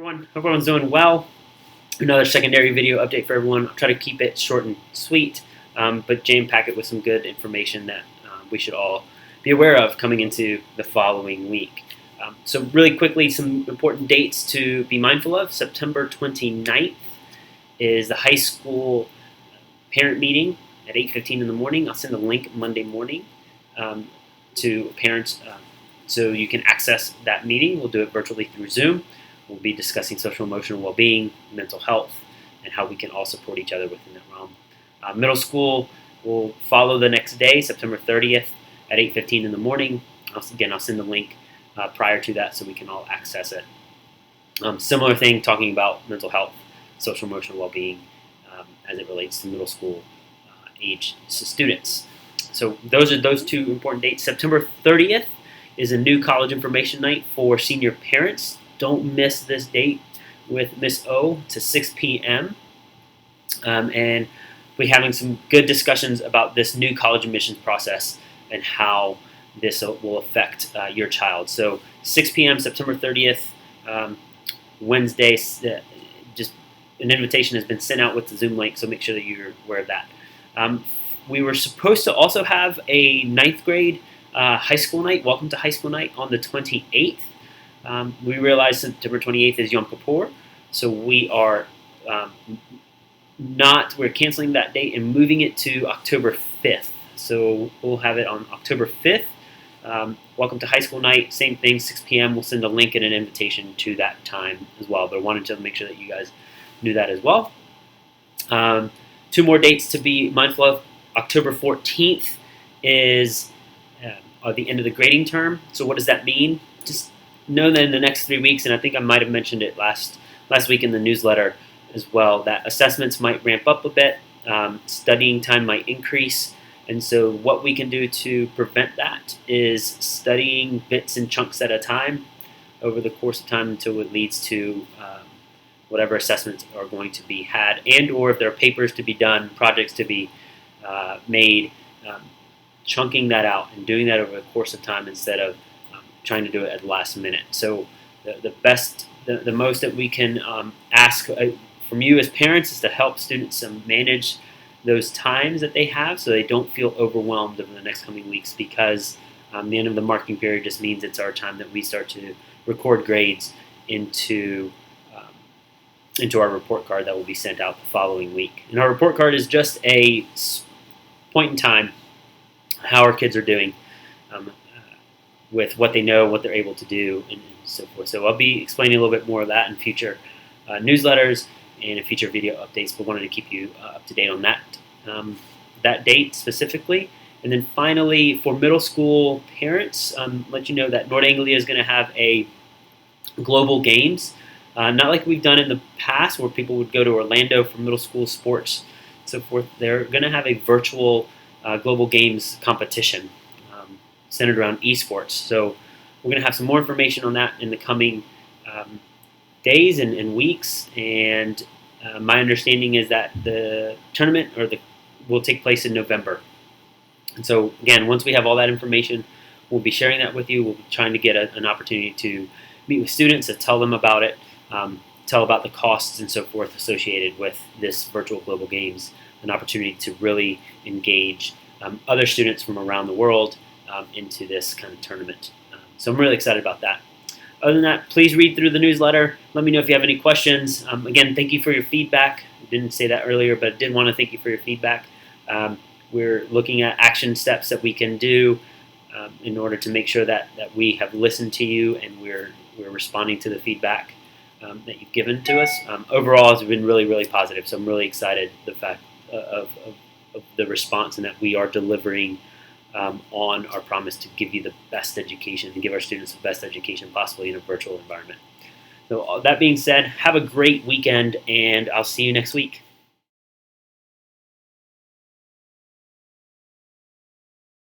Everyone, hope everyone's doing well. Another secondary video update for everyone. I'll try to keep it short and sweet, but jam-pack it with some good information that we should all be aware of coming into the following week. So really quickly, some important dates to be mindful of. September 29th is the high school parent meeting at 8:15 in the morning. I'll send a link Monday morning to parents so you can access that meeting. We'll do it virtually through Zoom. We'll be discussing social emotional well-being, mental health, and how we can all support each other within that realm. Middle school will follow the next day, September 30th at 8:15 in the morning. I'll send the link prior to that so we can all access it. Similar thing, talking about mental health, social emotional well-being as it relates to middle school age students. So those are those two important dates. September 30th is a new college information night for senior parents. Don't miss this date with Miss O to 6 p.m. And we're having some good discussions about this new college admissions process and how this will affect your child. So 6 p.m. September 30th, Wednesday, just an invitation has been sent out with the Zoom link, so make sure that you're aware of that. We were supposed to also have a 9th grade high school night, welcome to high school night, on the 28th. We realized September 28th is Yom Kippur, so we are we're canceling that date and moving it to October 5th. So we'll have it on October 5th. Welcome to high school night, same thing, 6 p.m. We'll send a link and an invitation to that time as well, but I wanted to make sure that you guys knew that as well. Two more dates to be mindful of. October 14th is the end of the grading term. So what does that mean? Just know that in the next 3 weeks, and I think I might have mentioned it last week in the newsletter as well, that assessments might ramp up a bit, studying time might increase, and so what we can do to prevent that is studying bits and chunks at a time over the course of time until it leads to whatever assessments are going to be had, and or if there are papers to be done, projects to be made, chunking that out and doing that over the course of time instead of trying to do it at the last minute. So the most that we can ask from you as parents is to help students manage those times that they have so they don't feel overwhelmed over the next coming weeks, because the end of the marking period just means it's our time that we start to record grades into our report card that will be sent out the following week. And our report card is just a point in time how our kids are doing with what they know, what they're able to do, and so forth. So I'll be explaining a little bit more of that in future newsletters and in future video updates, but wanted to keep you up to date on that date specifically. And then finally, for middle school parents, let you know that North Anglia is going to have a global games, not like we've done in the past where people would go to Orlando for middle school sports and so forth. They're going to have a virtual global games competition centered around esports. So we're going to have some more information on that in the coming days and weeks. And my understanding is that the tournament will take place in November. And so again, once we have all that information, we'll be sharing that with you. We'll be trying to get an opportunity to meet with students to tell them about it, tell about the costs and so forth associated with this virtual global games, an opportunity to really engage other students from around the world into this kind of tournament. So I'm really excited about that. Other than that, please read through the newsletter. Let me know if you have any questions. Again, thank you for your feedback. I didn't say that earlier, but I did want to thank you for your feedback. We're looking at action steps that we can do in order to make sure that we have listened to you and we're responding to the feedback that you've given to us. Overall, it's been really, really positive. So I'm really excited the fact of the response and that we are delivering on our promise to give you the best education and give our students the best education possibly in a virtual environment. So that being said, have a great weekend, and I'll see you next week.